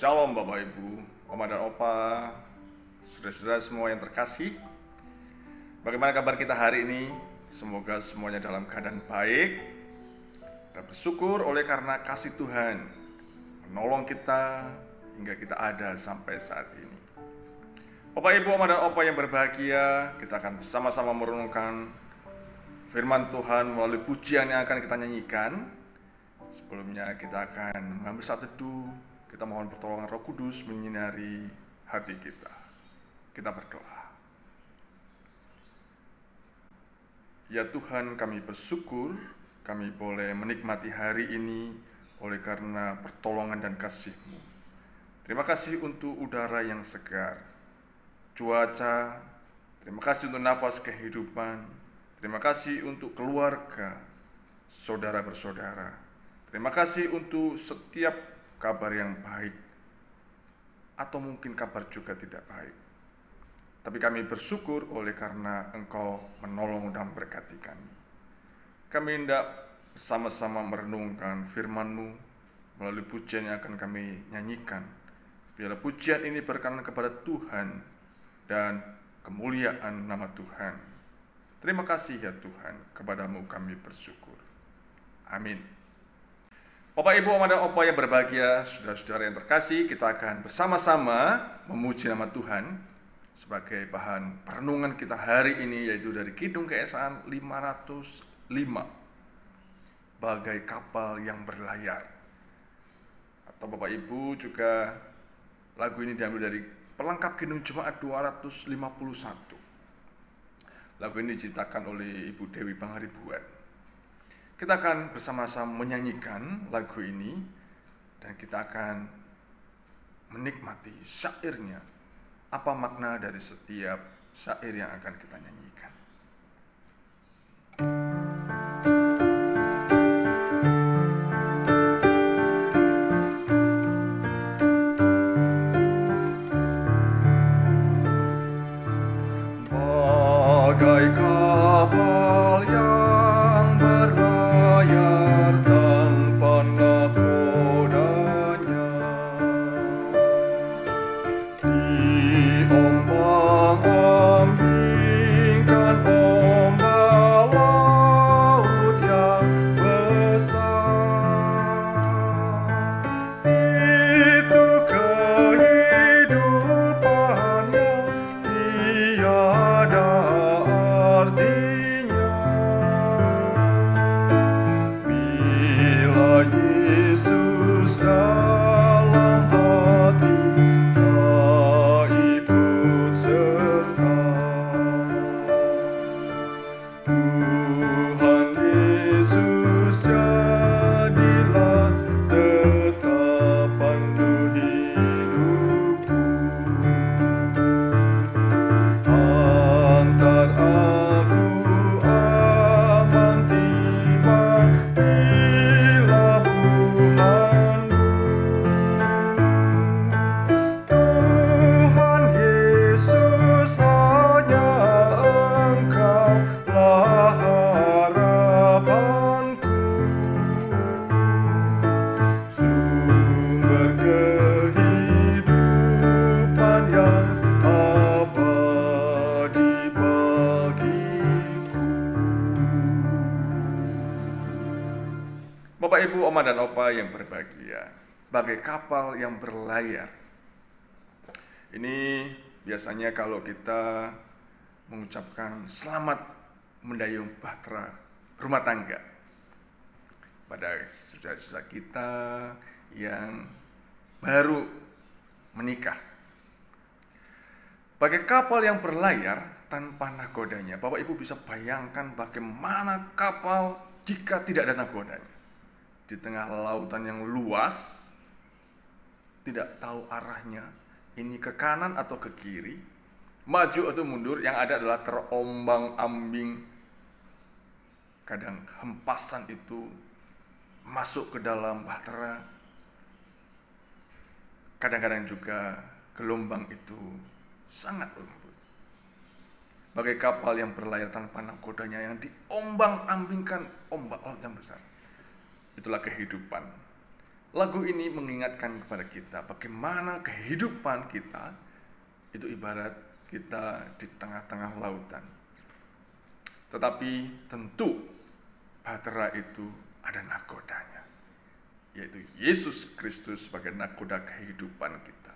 Shalom Bapak Ibu, Oma dan Opa, saudara-saudara semua yang terkasih. Bagaimana kabar kita hari ini? Semoga semuanya dalam keadaan baik. Kita bersyukur oleh karena kasih Tuhan menolong kita hingga kita ada sampai saat ini. Bapak Ibu, Oma dan Opa yang berbahagia, kita akan bersama-sama merenungkan firman Tuhan melalui pujian yang akan kita nyanyikan. Sebelumnya kita akan mengambil saat teduh. Kita mohon pertolongan Roh Kudus menyinari hati kita. Kita berdoa. Ya Tuhan, kami bersyukur kami boleh menikmati hari ini oleh karena pertolongan dan kasih-Mu. Terima kasih untuk udara yang segar, cuaca, terima kasih untuk napas kehidupan, terima kasih untuk keluarga, saudara bersaudara, terima kasih untuk setiap kabar yang baik, atau mungkin kabar juga tidak baik. Tapi kami bersyukur oleh karena Engkau menolong dan memberkati kami. Kami hendak bersama-sama merenungkan firman-Mu melalui pujian yang akan kami nyanyikan. Biarlah pujian ini berkenan kepada Tuhan dan kemuliaan nama Tuhan. Terima kasih ya Tuhan, kepadamu kami bersyukur. Amin. Bapak Ibu, Oma dan Opa yang berbahagia, saudara-saudara yang terkasih, kita akan bersama-sama memuji nama Tuhan sebagai bahan perenungan kita hari ini, yaitu dari Kidung Keesaan 505, bagai kapal yang berlayar. Atau Bapak Ibu juga lagu ini diambil dari pelengkap Kidung Jemaat 251. Lagu ini diciptakan oleh Ibu Dewi Pangaribuan. Kita akan bersama-sama menyanyikan lagu ini dan kita akan menikmati syairnya. Apa makna dari setiap syair yang akan kita nyanyikan? Bagai kapal yang berlayar tanpa nakodanya, diombang-ambingkan ombak laut yang besar. Itu kehidupannya, tiada artinya bila Yesus dalam hati tak ikut serta. Tuhan Yesus jadilah tetap pandu hidupku. Antar aku aman tiba di labuhanmu. Tuhan Yesus, hanya Engkau-lah harapanku, sumber kehidupan yang abadi bagiku. Bapak Ibu, Oma dan Opa yang berbahagia, bagai kapal yang berlayar. Ini biasanya kalau kita mengucapkan selamat mendayung bahtera rumah tangga pada saudara-saudara kita yang baru menikah. Bagai kapal yang berlayar tanpa nakodanya. Bapak Ibu bisa bayangkan bagaimana kapal jika tidak ada nakodanya. Di tengah lautan yang luas, tidak tahu arahnya, ini ke kanan atau ke kiri, maju atau mundur, yang ada adalah terombang-ambing. Kadang hempasan itu masuk ke dalam bahtera, kadang-kadang juga gelombang itu sangat lembut. Bagai kapal yang berlayar tanpa nakodanya yang diombang-ambingkan ombak laut yang besar. Itulah kehidupan. Lagu ini mengingatkan kepada kita bagaimana kehidupan kita itu ibarat kita di tengah-tengah lautan. Tetapi tentu bahtera itu ada nakodanya, yaitu Yesus Kristus sebagai nakoda kehidupan kita.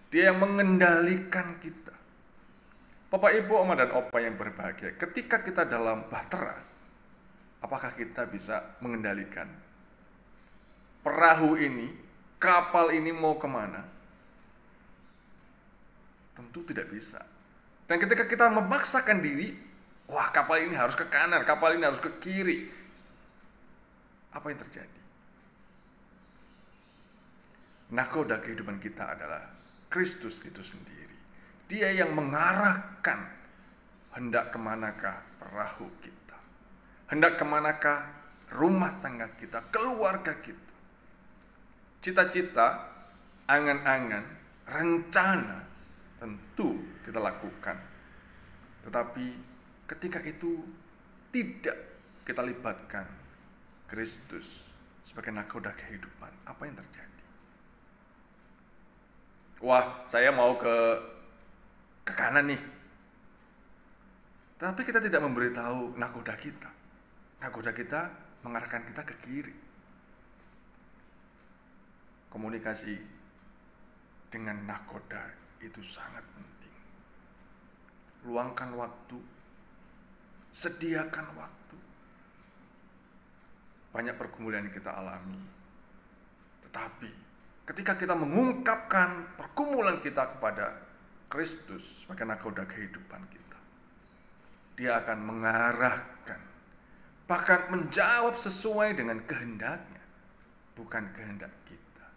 Dia yang mengendalikan kita. Bapak, Ibu, Oma, dan Opa yang berbahagia, ketika kita dalam bahtera, apakah kita bisa mengendalikan perahu ini, kapal ini mau kemana? Tentu tidak bisa. Dan ketika kita memaksakan diri, wah, kapal ini harus ke kanan, kapal ini harus ke kiri, apa yang terjadi? Nakoda kehidupan kita adalah Kristus itu sendiri. Dia yang mengarahkan hendak kemanakah perahu kita, hendak kemanakah rumah tangga kita, keluarga kita. Cita-cita, angan-angan, rencana tentu kita lakukan. Tetapi ketika itu tidak kita libatkan Kristus sebagai nakoda kehidupan, apa yang terjadi? Wah, saya mau ke kanan nih. Tapi kita tidak memberitahu nakoda kita. Nakoda kita mengarahkan kita ke kiri. Komunikasi dengan nakoda itu sangat penting. Luangkan waktu, sediakan waktu. Banyak pergumulan yang kita alami. Tetapi ketika kita mengungkapkan pergumulan kita kepada Kristus sebagai nakoda kehidupan kita, Dia akan mengarahkan, bahkan menjawab sesuai dengan kehendaknya, bukan kehendak kita.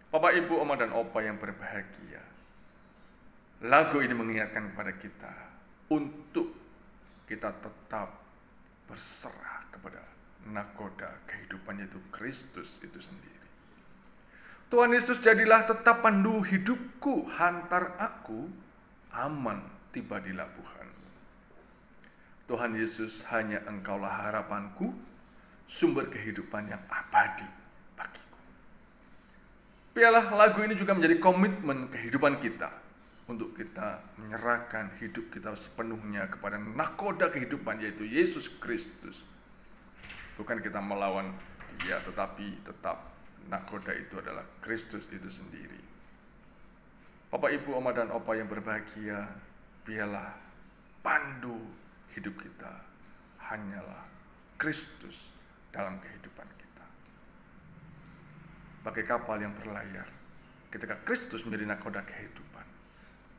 Bapak, Ibu, Oma, dan Opa yang berbahagia, lagu ini mengingatkan kepada kita untuk kita tetap berserah kepada nakoda kehidupan, yaitu Kristus itu sendiri. Tuhan Yesus, jadilah tetap pandu hidupku, hantar aku aman tiba di labuhan. Tuhan Yesus, hanya Engkaulah harapanku, sumber kehidupan yang abadi bagiku. Biarlah lagu ini juga menjadi komitmen kehidupan kita untuk kita menyerahkan hidup kita sepenuhnya kepada nakoda kehidupan, yaitu Yesus Kristus. Bukan kita melawan Dia, tetapi tetap nakoda itu adalah Kristus itu sendiri. Bapak, Ibu, Oma, dan Opa yang berbahagia, biarlah pandu hidup kita hanyalah Kristus dalam kehidupan kita. Bagai kapal yang berlayar, ketika Kristus menjadi nakoda kehidupan,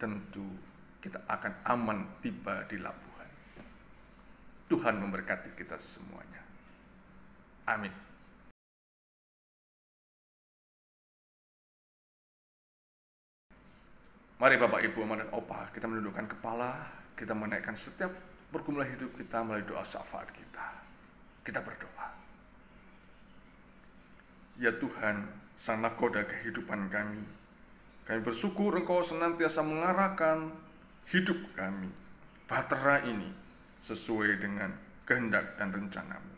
tentu kita akan aman tiba di labuhan. Tuhan memberkati kita semuanya. Amin. Mari Bapak, Ibu, Oma, dan Opa, kita menundukkan kepala, kita menaikkan setiap pergumulan hidup kita melalui doa syafaat kita. Kita berdoa. Ya Tuhan, Sang nakoda kehidupan kami bersyukur Engkau senantiasa mengarahkan hidup kami, bahtera ini, sesuai dengan kehendak dan rencana-Mu.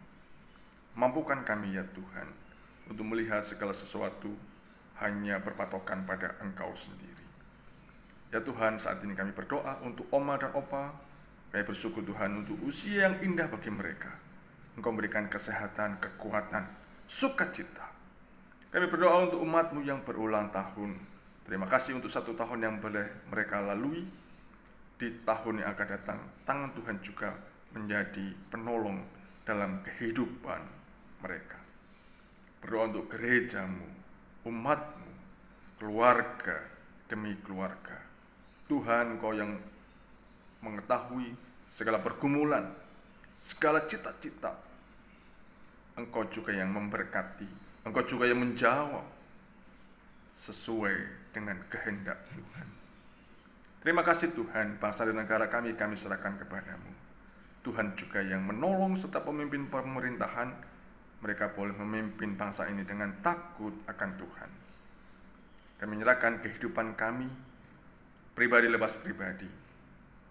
Mampukan kami ya Tuhan, untuk melihat segala sesuatu hanya berpatokan pada Engkau sendiri. Ya Tuhan, saat ini kami berdoa untuk Oma dan Opa. Kami bersyukur Tuhan untuk usia yang indah bagi mereka. Engkau berikan kesehatan, kekuatan, sukacita. Kami berdoa untuk umat-Mu yang berulang tahun. Terima kasih untuk 1 tahun yang boleh mereka lalui. Di tahun yang akan datang, tangan Tuhan juga menjadi penolong dalam kehidupan mereka. Berdoa untuk gereja-Mu, umat-Mu, keluarga demi keluarga. Tuhan, Engkau yang mengetahui segala pergumulan, segala cita-cita. Engkau juga yang memberkati, Engkau juga yang menjawab sesuai dengan kehendak Tuhan. Terima kasih Tuhan, bangsa dan negara kami serahkan kepada-Mu. Tuhan juga yang menolong serta pemimpin pemerintahan, mereka boleh memimpin bangsa ini dengan takut akan Tuhan. Kami menyerahkan kehidupan kami, pribadi lepas pribadi,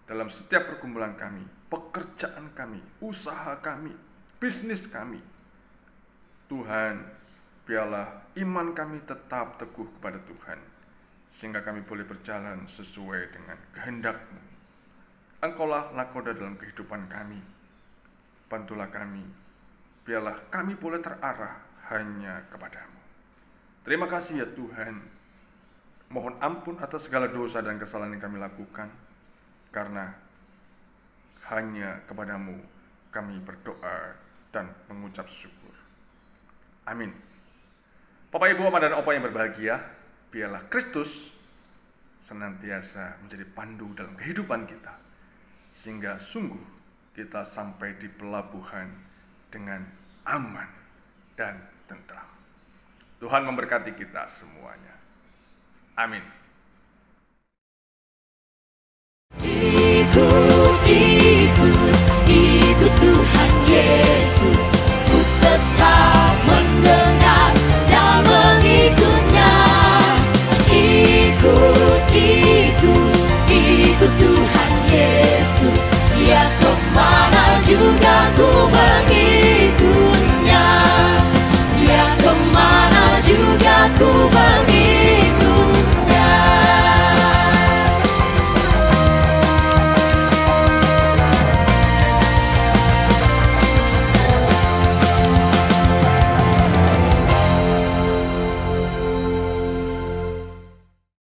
dalam setiap pergumulan kami, pekerjaan kami, usaha kami, bisnis kami. Tuhan, biarlah iman kami tetap teguh kepada Tuhan, sehingga kami boleh berjalan sesuai dengan kehendak-Mu. Engkaulah nakoda dalam kehidupan kami. Bantulah kami, biarlah kami boleh terarah hanya kepadamu. Terima kasih ya Tuhan. Mohon ampun atas segala dosa dan kesalahan yang kami lakukan, karena hanya kepadamu kami berdoa dan mengucap syukur. Amin. Bapak, Ibu, Mama, dan Opa yang berbahagia, biarlah Kristus senantiasa menjadi pandu dalam kehidupan kita, sehingga sungguh kita sampai di pelabuhan dengan aman dan tentram. Tuhan memberkati kita semuanya. Amin.